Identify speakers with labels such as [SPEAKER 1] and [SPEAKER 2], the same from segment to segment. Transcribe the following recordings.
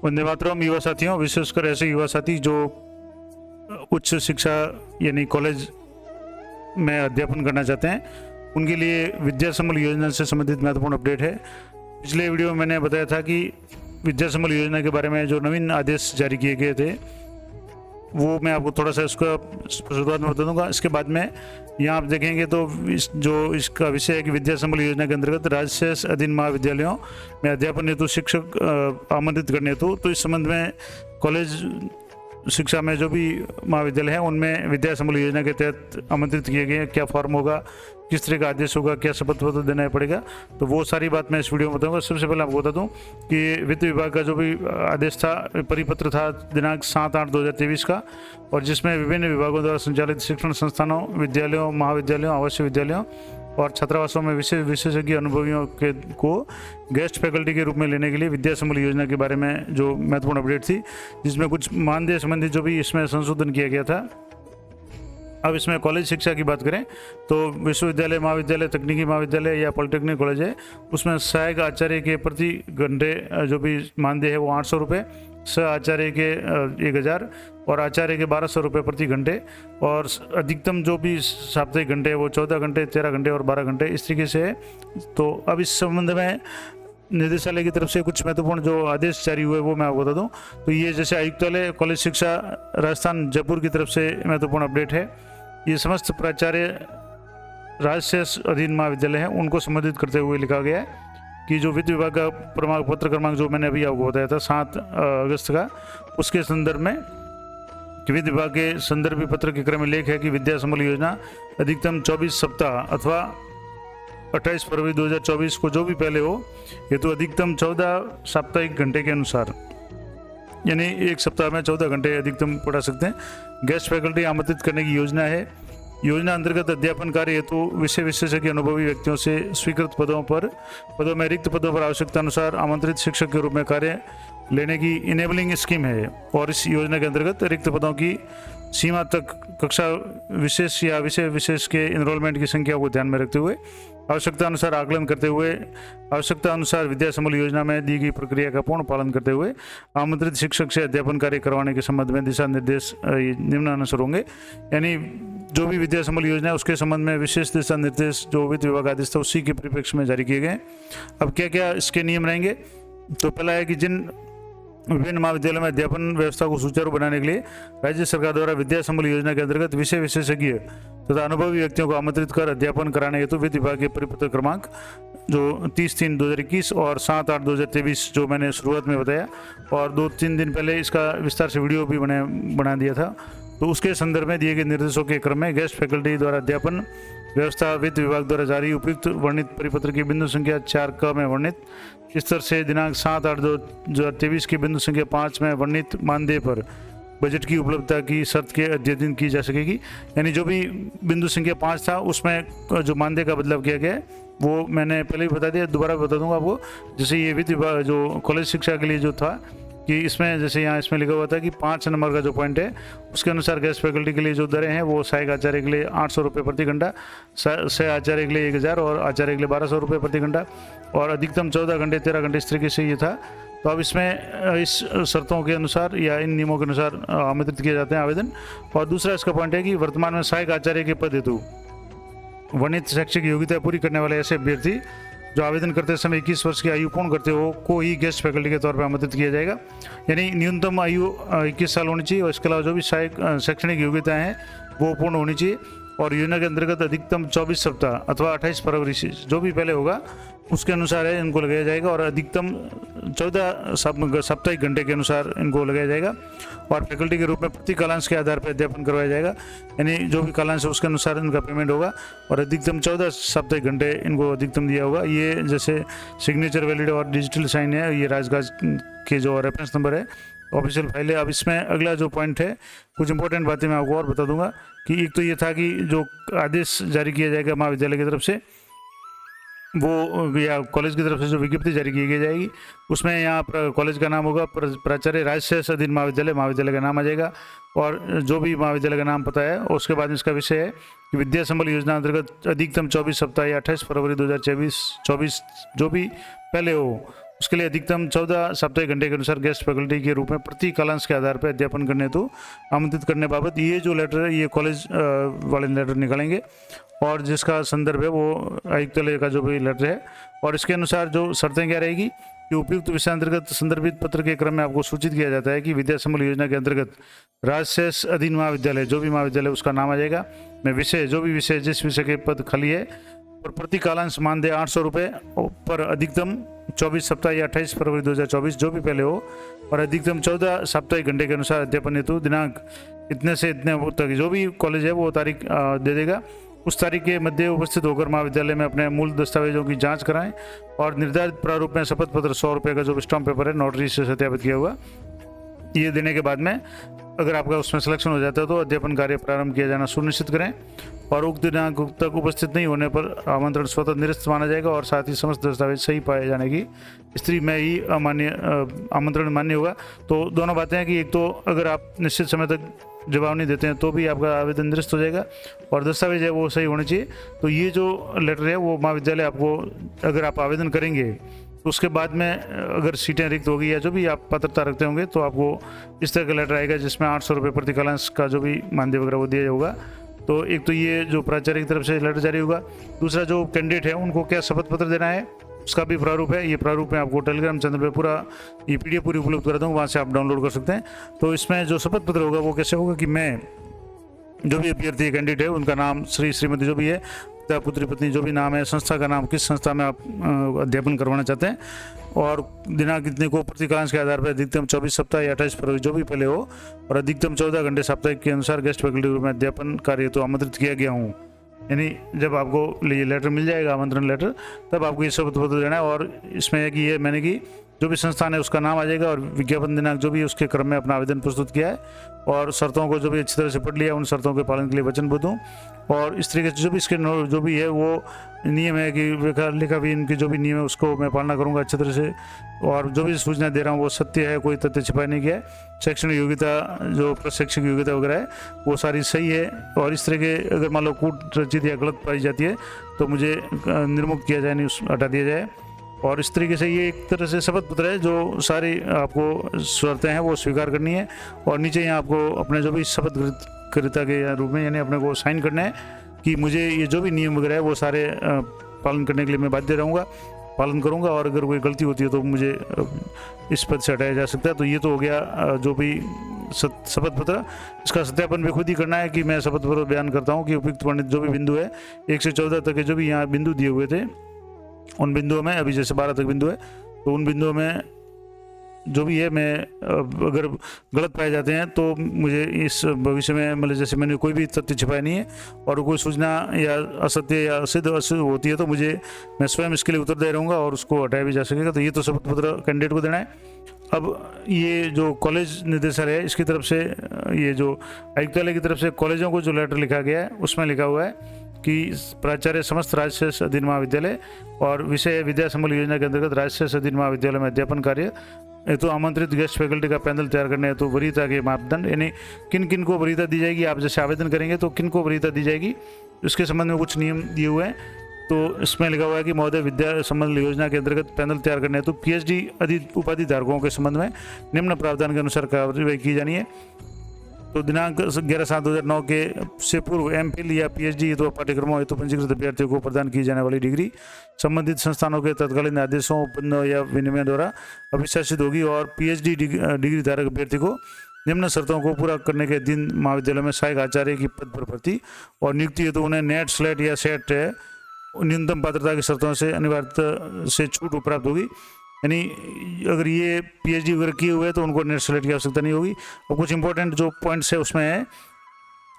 [SPEAKER 1] वंदे मातरम युवा साथियों, विशेषकर ऐसे युवा साथी जो उच्च शिक्षा यानी कॉलेज में अध्यापन करना चाहते हैं, उनके लिए विद्या संबल योजना से संबंधित महत्वपूर्ण अपडेट है। पिछले वीडियो में मैंने बताया था कि विद्या संबल योजना के बारे में जो नवीन आदेश जारी किए गए थे वो मैं आपको थोड़ा सा इसका शुरुआत में बता दूंगा। इसके बाद में यहाँ आप देखेंगे तो इसका विषय है कि विद्या संबल योजना के अंतर्गत राज्य से अधीन महाविद्यालयों में अध्यापन हेतु शिक्षक आमंत्रित करने हेतु, तो इस संबंध में कॉलेज शिक्षा में जो भी महाविद्यालय हैं उनमें विद्या संबल योजना के तहत आमंत्रित किए गए हैं। क्या फॉर्म होगा, किस तरह का आदेश होगा, क्या शपथ पत्र देना पड़ेगा, तो वो सारी बात मैं इस वीडियो में बताऊंगा। सबसे पहले आपको बता दूं कि वित्त विभाग का जो भी आदेश था, परिपत्र था दिनांक 7/8/2023 का, और जिसमें विभिन्न विभागों द्वारा संचालित शिक्षण संस्थानों, विद्यालयों, महाविद्यालयों, आवासीय विद्यालयों और छात्रावासों में विशेषज्ञ अनुभवियों को गेस्ट फैकल्टी के रूप में लेने के लिए विद्या संबल योजना के बारे में जो महत्वपूर्ण अपडेट थी, जिसमें कुछ मानदेय संबंधी जो भी इसमें संशोधन किया गया था। अब इसमें कॉलेज शिक्षा की बात करें तो विश्वविद्यालय, महाविद्यालय, तकनीकी महाविद्यालय या पॉलिटेक्निक कॉलेज है, उसमें सहायक आचार्य के प्रति घंटे जो भी मानदेय है वो 800 रुपये, सह आचार्य के 1000 और आचार्य के 1200 रुपये प्रति घंटे, और अधिकतम जो भी साप्ताहिक घंटे है वो 14 घंटे, 13 घंटे और 12 घंटे इस तरीके से है। तो अब इस संबंध में निदेशालय की तरफ से कुछ महत्वपूर्ण जो आदेश जारी हुए वो मैं आपको बता दूं। तो ये जैसे आयुक्तालय कॉलेज शिक्षा राजस्थान जयपुर की तरफ से महत्वपूर्ण अपडेट है। ये समस्त प्राचार्य राज्य से अधीन महाविद्यालय हैं उनको संबोधित करते हुए लिखा गया है कि जो वित्त विभाग का प्रमाण पत्र क्रमांक जो मैंने अभी आपको बताया था 7 अगस्त का, उसके संदर्भ में वित्त विभाग के संदर्भी पत्र के क्रम में लेख है कि विद्या संबल योजना अधिकतम 24 सप्ताह अथवा 28 फरवरी 2024 को जो भी पहले हो, ये तो अधिकतम 14 साप्ताहिक घंटे के अनुसार, यानी एक सप्ताह में 14 घंटे अधिकतम पढ़ा सकते हैं। गेस्ट फैकल्टी आमंत्रित करने की योजना है। योजना अंतर्गत अध्यापन कार्य हेतु विषय विशेषज्ञ अनुभवी व्यक्तियों से स्वीकृत पदों में रिक्त पदों पर आवश्यकता अनुसार आमंत्रित शिक्षक के रूप में कार्य लेने की इनेबलिंग स्कीम है, और इस योजना के अंतर्गत रिक्त पदों की सीमा तक कक्षा विशेष या विषय विशेष के इनरोलमेंट की संख्या को ध्यान में रखते हुए आवश्यकता अनुसार आकलन करते हुए आवश्यकता अनुसार विद्या संबल योजना में दी गई प्रक्रिया का पूर्ण पालन करते हुए आमंत्रित शिक्षक से अध्यापन कार्य करवाने के संबंध में दिशा निर्देश निम्नानुसार होंगे। यानी जो भी विद्या संबल योजना है उसके संबंध में विशेष दिशा निर्देश जो वित्त विभाग आदेश था उसी के परिप्रेक्ष्य में जारी किए गए। अब क्या क्या इसके नियम रहेंगे, तो पहला है कि जिन विभिन्न महाविद्यालयों में अध्यापन व्यवस्था को सुचारू बनाने के लिए राज्य सरकार द्वारा विद्या संबल योजना के अंतर्गत विषय विशेषज्ञ तथा अनुभवी व्यक्तियों को आमंत्रित कर अध्यापन कराने हेतु वित्त विभाग के परिपत्र क्रमांक जो 30/3/2021 और 7/8/2023 जो मैंने शुरुआत में बताया, और 2-3 दिन पहले इसका विस्तार से वीडियो भी बना दिया था, तो उसके संदर्भ में दिए गए निर्देशों के क्रम में गेस्ट फैकल्टी द्वारा अध्यापन व्यवस्था वित्त विभाग द्वारा जारी उपयुक्त वर्णित परिपत्र की बिंदु संख्या 4 में वर्णित स्तर से दिनांक 7/8/2023 की बिंदु संख्या 5 में वर्णित मानदेय पर बजट की उपलब्धता की शर्त के अध्ययन की जा सकेगी। यानी जो भी बिंदु संख्या 5 था उसमें जो मानदेय का बदलाव किया गया है वो मैंने पहले ही बता दिया, दोबारा बता दूंगा आपको। जैसे ये वित्त विभाग जो कॉलेज शिक्षा के लिए जो था कि इसमें जैसे यहाँ इसमें लिखा हुआ था कि 5 नंबर का जो पॉइंट है उसके अनुसार गेस्ट फैकल्टी के लिए जो दरें हैं वो सहायक आचार्य के लिए 800 रुपये प्रति घंटा, सह आचार्य के लिए 1000 और आचार्य के लिए 1200 रुपये प्रति घंटा, और अधिकतम 14 घंटे 13 घंटे इस तरीके से ये था। तो अब इसमें इस शर्तों के अनुसार या इन नियमों के अनुसार आमंत्रित किए जाते हैं आवेदन। और दूसरा इसका पॉइंट है कि वर्तमान में सहायक आचार्य के पद हेतु वर्णित शैक्षिक योग्यता पूरी करने वाले ऐसे अभ्यर्थी जो आवेदन करते समय 21 वर्ष की आयु पूर्ण करते हो को ही गेस्ट फैकल्टी के तौर पर आमंत्रित किया जाएगा। यानी न्यूनतम आयु 21 साल होनी चाहिए, और इसके अलावा जो भी शैक्षणिक योग्यताएं हैं वो पूर्ण होनी चाहिए, और योजना के अंतर्गत अधिकतम 24 सप्ताह अथवा 28 फरवरी से जो भी पहले होगा उसके अनुसार है इनको लगाया जाएगा, और अधिकतम 14 साप्ताहिक घंटे के अनुसार इनको लगाया जाएगा, और फैकल्टी के रूप में प्रति कालांश के आधार पर अध्यापन करवाया जाएगा। यानी जो भी कालांश है उसके अनुसार इनका पेमेंट होगा, और अधिकतम 14 साप्ताहिक घंटे इनको अधिकतम दिया होगा। ये जैसे सिग्नेचर वैलिड और डिजिटल साइन है, ये राजकाज के जो रेफरेंस नंबर है ऑफिशियल फाइल है। अब इसमें अगला जो पॉइंट है, कुछ इंपॉर्टेंट बातें मैं आपको और बता दूंगा कि एक तो ये था कि जो आदेश जारी किया जाएगा महाविद्यालय की तरफ से वो या कॉलेज की तरफ से जो विज्ञप्ति जारी की जाएगी उसमें यहाँ कॉलेज का नाम होगा प्राचार्य राज्य से अधीन महाविद्यालय का नाम आ जाएगा, और जो भी महाविद्यालय का नाम पता है। और उसके बाद इसका विषय है कि विद्या संबल योजना अंतर्गत अधिकतम 24 सप्ताह या 28 फरवरी 2024 जो भी पहले हो उसके लिए अधिकतम 14 साप्ताहिक घंटे के अनुसार गेस्ट फैकल्टी के रूप में प्रति कालांश के आधार पर अध्यापन करने हेतु आमंत्रित करने बाबत ये जो लेटर है ये कॉलेज वाले लेटर निकालेंगे, और जिसका संदर्भ है वो आयुक्तालय का जो भी लेटर है। और इसके अनुसार जो शर्तें क्या रहेगी कि उपयुक्त विषय अंतर्गत संदर्भित पत्र के क्रम में आपको सूचित किया जाता है कि विद्या संबल योजना के अंतर्गत राजशेष अधीन महाविद्यालय, जो भी महाविद्यालय उसका नाम आ जाएगा, में विषय, जो भी विषय जिस विषय के पद खाली है, और प्रति कालांश मानदेय 800 रुपये पर अधिकतम 24 सप्ताह या 28 फरवरी 2024 जो भी पहले हो, और अधिकतम 14 साप्ताहिक घंटे के अनुसार अध्यापन हेतु दिनांक इतने से इतने तक जो भी कॉलेज है वो तारीख दे देगा। उस तारीख के मध्य उपस्थित होकर महाविद्यालय में अपने मूल दस्तावेजों की जांच कराएं और निर्धारित प्रारूप में शपथ पत्र 100 रुपये का जो स्टाम्प पेपर है नोटरी से सत्यापित किया हुआ, ये देने के बाद में अगर आपका उसमें सिलेक्शन हो जाता है तो अध्यापन कार्य प्रारंभ किया जाना सुनिश्चित करें। और उक्त दिनांक तक उपस्थित नहीं होने पर आमंत्रण स्वतः निरस्त माना जाएगा और साथ ही समस्त दस्तावेज सही पाए जाने की स्थिति में ही आमंत्रण मान्य होगा। तो दोनों बातें हैं कि एक तो अगर आप निश्चित समय तक जवाब नहीं देते हैं तो भी आपका आवेदन निरस्त हो जाएगा, और दस्तावेज है वो सही होने चाहिए। तो ये जो लेटर है वो महाविद्यालय आपको, अगर आप आवेदन करेंगे तो उसके बाद में अगर सीटें रिक्त होगी या जो भी आप पात्रता रखते होंगे तो आपको इस तरह का लेटर आएगा जिसमें 800 रुपये प्रति कालांश का जो भी मानदेय वगैरह वो दिया होगा। तो एक तो ये जो प्राचार्य की तरफ से लेटर जारी होगा, दूसरा जो कैंडिडेट है उनको क्या शपथ पत्र देना है उसका भी प्रारूप है। ये प्रारूप में आपको टेलीग्राम चैनल पे पूरा ये PDF पूरी उपलब्ध कर दूँगा, वहाँ से आप डाउनलोड कर सकते हैं। तो इसमें जो शपथ पत्र होगा वो कैसे होगा कि मैं जो भी अभ्यर्थी कैंडिडेट है उनका नाम, श्री श्रीमती जो भी है, पिता पुत्री पत्नी जो भी नाम है, संस्था का नाम, किस संस्था में आप अध्यापन करवाना चाहते हैं, और दिनांक इतने को प्रति कालांश के आधार पर अधिकतम 24 सप्ताह या 28 फरवरी जो भी पहले हो, और अधिकतम 14 घंटे साप्ताहिक के अनुसार गेस्ट फैकल्टी रूप में अध्यापन कार्य तो आमंत्रित किया गया हूँ। यानी जब आपको ये लेटर मिल जाएगा, आमंत्रण लेटर, तब आपको ये शपथ पत्र देना है। और इसमें है कि ये मैंने कि जो भी संस्थान है उसका नाम आ जाएगा और विज्ञापन दिनांक जो भी उसके क्रम में अपना आवेदन प्रस्तुत किया है, और शर्तों को जो भी अच्छी तरह से पढ़ लिया, उन शर्तों के पालन के लिए वचनबद्ध हूँ। और इस तरीके से जो भी इसके जो भी है वो नियम है कि लिखा भी इनके जो भी नियम है उसको मैं पालना करूँगा अच्छी तरह से, और जो भी सूचना दे रहा हूँ वो सत्य है, कोई तथ्य छिपाया नहीं गया है। शैक्षणिक योग्यता जो प्रशैक्षिक योग्यता वगैरह है वो सारी सही है, और इस तरह के अगर मान लो कूट रचित या गलत पाई जाती है तो मुझे निर्मुक्त किया जाए, नहीं हटा दिया जाए। और इस तरीके से ये एक तरह से शपथ पत्र है जो सारी आपको शर्तें हैं वो स्वीकार करनी है, और नीचे यहाँ आपको अपने जो भी शपथ ग्रहता के रूप में यानी अपने को साइन करना है कि मुझे ये जो भी नियम वगैरह है वो सारे पालन करने के लिए मैं बाध्य रहूँगा, पालन करूँगा, और अगर कोई गलती होती है तो मुझे इस पद से हटाया जा सकता है। तो ये तो हो गया जो भी शपथ पत्र। इसका सत्यापन भी खुद ही करना है कि मैं शपथ पत्र बयान करता हूँ कि उपयुक्त वर्णित जो भी बिंदु है 1 से 14 तक के जो भी यहाँ बिंदु दिए हुए थे उन बिंदुओं में, अभी जैसे 12 तक बिंदु है तो उन बिंदुओं में जो भी है मैं अगर गलत पाए जाते हैं तो मुझे इस भविष्य में मतलब जैसे मैंने कोई भी तथ्य छिपाया नहीं है और कोई सूचना या असत्य या असिद्ध होती है तो मुझे मैं स्वयं इसके लिए उत्तरदायी रहूँगा और उसको हटाया भी जा सकेगा। तो ये तो शपथ पत्र कैंडिडेट को देना है। अब ये जो कॉलेज निदेशालय है इसकी तरफ से, ये जो आयुक्तालय की तरफ से कॉलेजों को जो लेटर लिखा गया है उसमें लिखा हुआ है कि प्राचार्य समस्त राजशेष अधीन महाविद्यालय और विषय विद्या संबल योजना के अंतर्गत राजशेष अधीन महाविद्यालय में अध्यापन कार्य तो आमंत्रित गेस्ट फैकल्टी का पैनल तैयार करने हेतु वरीयता के मापदंड, यानी किन किन को वरीयता दी जाएगी, आप जैसे आवेदन करेंगे तो किन को वरीयता दी जाएगी इसके संबंध में कुछ नियम दिए हुए हैं। तो इसमें लिखा हुआ है कि महोदय विद्या संबल योजना के अंतर्गत पैनल तैयार करने हेतु PhD उपाधि धारकों के संबंध में निम्न प्रावधान के अनुसार कार्रवाई की जानी है। तो दिनांक 11/7/2009 के से पूर्व MPhil या PhD तो पाठ्यक्रमों हेतु पंजीकृत अभ्यर्थियों को प्रदान की जाने वाली डिग्री संबंधित संस्थानों के तत्कालीन आदेशों या विनिमय द्वारा अभिशासित होगी और PhD डिग्री धारक अभ्यर्थी को निम्न शर्तों को पूरा करने के दिन महाविद्यालय में सहायक आचार्य की पद पर भर्ती और नियुक्ति हेतु उन्हें नेट स्लेट या सेट न्यूनतम पात्रता की शर्तों से अनिवार्यता से छूट प्राप्त होगी। यानी अगर ये PhD वगैरह किए हुए हैं तो उनको नेट सेलेक्ट की आवश्यकता नहीं होगी। और कुछ इंपॉर्टेंट जो पॉइंट्स है उसमें है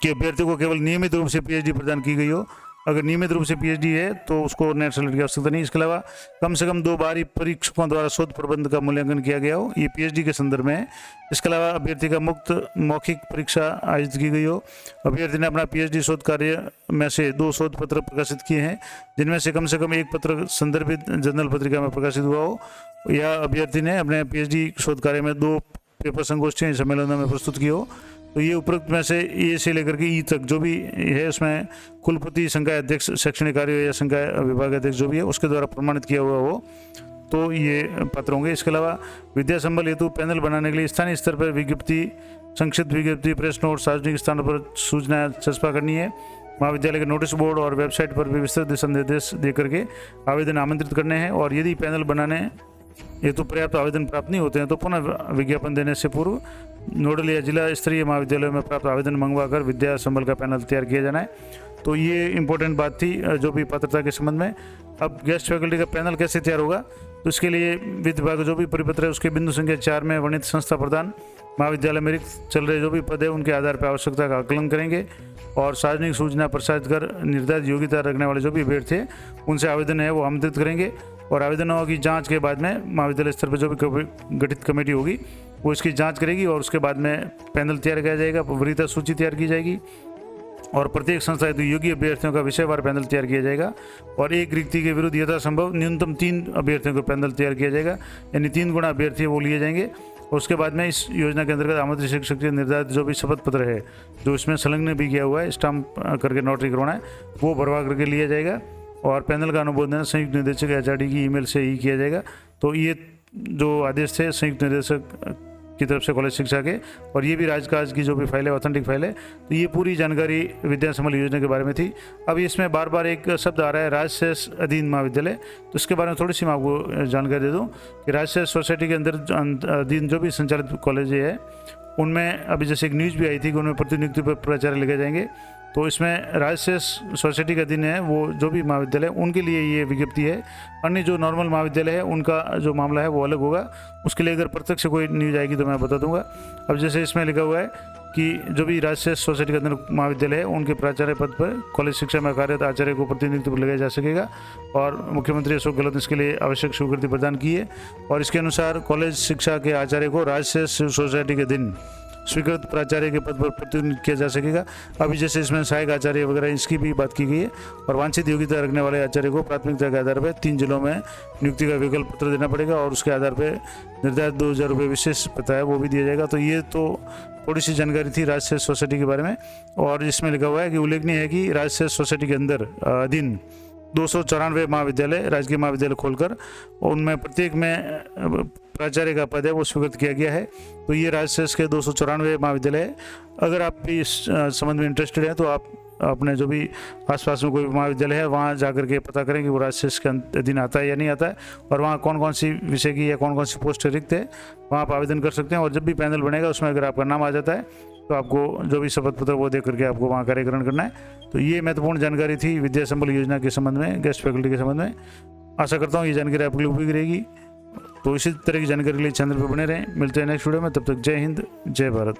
[SPEAKER 1] कि अभ्यर्थी को केवल नियमित रूप से PhD प्रदान की गई हो। अगर नियमित रूप से PhD है तो उसको नेट सेलेक्ट की आवश्यकता नहीं। इसके अलावा कम से कम 2 बार परीक्षकों द्वारा शोध प्रबंध का मूल्यांकन किया गया हो, ये PhD के संदर्भ में है। इसके अलावा अभ्यर्थी का मुक्त मौखिक परीक्षा आयोजित की गई हो। अभ्यर्थी ने अपना PhD शोध कार्य में से 2 शोध पत्र प्रकाशित किए हैं जिनमें से कम एक पत्र संदर्भित जर्नल पत्रिका में प्रकाशित हुआ हो, या अभ्यर्थी ने अपने PhD शोध कार्य में 2 पेपर संगोष्ठी सम्मेलनों में प्रस्तुत किए हो। तो ये उपरोक्त में से ए से लेकर के ई तक जो भी है उसमें कुलपति, संकाय अध्यक्ष, शैक्षणिक कार्य या संकाय विभाग अध्यक्ष जो भी है उसके द्वारा प्रमाणित किया हुआ हो। तो ये पात्र होंगे। इसके अलावा विद्या संबल हेतु पैनल बनाने के लिए स्थानीय स्तर पर विज्ञप्ति, संक्षिप्त विज्ञप्ति, प्रेस नोट, सार्वजनिक स्थानों पर सूचना चस्पा करनी है। महाविद्यालय के नोटिस बोर्ड और वेबसाइट पर भी विस्तृत दिशा निर्देश दे करके आवेदन आमंत्रित करने हैं। और यदि पैनल बनाने हेतु पर्याप्त आवेदन प्राप्त नहीं होते हैं तो पुनः विज्ञापन देने से पूर्व नोडल या जिला स्तरीय महाविद्यालयों में प्राप्त आवेदन मंगवा कर विद्या संबल का पैनल तैयार किया जाना है। तो ये इंपॉर्टेंट बात थी जो भी पात्रता के संबंध में। अब गेस्ट फैकल्टी का पैनल कैसे तैयार होगा, तो इसके लिए वित्त विभाग जो भी परिपत्र है उसके बिंदु संख्या 4 में वर्णित संस्था प्रधान महाविद्यालय में रिक्त चल रहे जो भी पद है उनके आधार पर आवश्यकता का आकलन करेंगे और सार्वजनिक सूचना प्रसारित कर निर्धारित योग्यता रखने वाले जो भी अभ्यर्थी है उनसे आवेदन है वो आमंत्रित करेंगे। और आवेदनों की जांच के बाद में महाविद्यालय स्तर पर जो भी गठित कमेटी होगी वो इसकी जांच करेगी और उसके बाद में पैनल तैयार किया जाएगा, वरीयता सूची तैयार की जाएगी और प्रत्येक संस्था हेतु योग्य अभ्यर्थियों का विषयवार पैनल तैयार किया जाएगा। और एक रिक्ति के विरुद्ध यथासंभव न्यूनतम 3 अभ्यर्थियों का पैनल तैयार किया जाएगा, यानी 3 गुना अभ्यर्थी वो लिए जाएंगे। और उसके बाद में इस योजना के अंतर्गत आमंत्रित शिक्षक के निर्धारित जो भी शपथ पत्र है जो इसमें संलग्न भी किया हुआ है, स्टाम्प करके नोटरी करवाना है, वो भरवा करके लिया जाएगा। और पैनल का अनुमोदन संयुक्त निदेशक एचआरडी की ईमेल से ही किया जाएगा। तो ये जो आदेश थे संयुक्त निदेशक की तरफ से कॉलेज शिक्षा के, और ये भी राजकाज की जो भी फाइल है ऑथेंटिक फाइल है। तो ये पूरी जानकारी विद्या संबल योजना के बारे में थी। अब इसमें बार बार एक शब्द आ रहा है राजशेष अधीन महाविद्यालय, तो इसके बारे में थोड़ी सी मैं आपको जानकारी दे दूं कि राजशेष सोसाइटी के अंदर अधीन जो भी संचालित कॉलेज है उनमें अभी जैसे एक न्यूज़ भी आई थी कि उनमें प्रतिनियुक्ति पर प्राचार्य लगे जाएंगे। तो इसमें राजशेष सोसाइटी का दिन है वो जो भी महाविद्यालय उनके लिए ये विज्ञप्ति है। अन्य जो नॉर्मल महाविद्यालय है उनका जो मामला है वो अलग होगा, उसके लिए अगर प्रत्यक्ष कोई न्यूज़ आएगी तो मैं बता दूंगा। अब जैसे इसमें लिखा हुआ है कि जो भी राजशेष सोसाइटी के अंदर महाविद्यालय है उनके प्राचार्य पद पर कॉलेज शिक्षा में कार्यरत आचार्य को प्रतिनियुक्ति पर लगाया जा सकेगा और मुख्यमंत्री अशोक गहलोत ने इसके लिए आवश्यक स्वीकृति प्रदान की है। और इसके अनुसार कॉलेज शिक्षा के आचार्य को राजशेष सोसाइटी के दिन स्वीकृत प्राचार्य के पद पर प्रतिनियुक्त किया जा सकेगा। अभी जैसे इसमें सहायक आचार्य वगैरह इसकी भी बात की गई है। और वांछित योग्यता रखने वाले आचार्य को प्राथमिकता के आधार पर 3 जिलों में नियुक्ति का विकल्प पत्र देना पड़ेगा और उसके आधार पर निर्धारित 2000 रुपये विशेष पता है वो भी दिया जाएगा। तो ये तो थोड़ी सी जानकारी थी राजशेष सोसाइटी के बारे में। और इसमें लिखा हुआ है कि उल्लेखनीय है कि राजशेष सोसाइटी के अंदर अधीन 294 महाविद्यालय राजकीय महाविद्यालय खोलकर उनमें प्रत्येक में प्राचार्य का पद है वो स्वीकृत किया गया है। तो ये राजशेष के 294 महाविद्यालय है। अगर आप भी इस संबंध में इंटरेस्टेड हैं तो आप अपने जो भी आसपास में कोई महाविद्यालय है वहाँ जाकर के पता करें कि वो राजशेष के अधीन आता है या नहीं आता है और वहाँ कौन कौन सी विषय की या कौन कौन सी पोस्ट रिक्त है वहाँ आप आवेदन कर सकते हैं। और जब भी पैनल बनेगा उसमें अगर आपका नाम आ जाता है तो आपको जो भी शपथ पत्र वो दे करके आपको वहाँ कार्य ग्रहण करना है। तो ये महत्वपूर्ण जानकारी थी विद्या संबल योजना के संबंध में, गेस्ट फैकल्टी के संबंध में। आशा करता हूँ ये जानकारी आपके लिए उपयोगी रहेगी। तो इसी तरह की जानकारी के लिए चैनल पर बने रहें। मिलते हैं नेक्स्ट वीडियो में, तब तक जय हिंद जय भारत।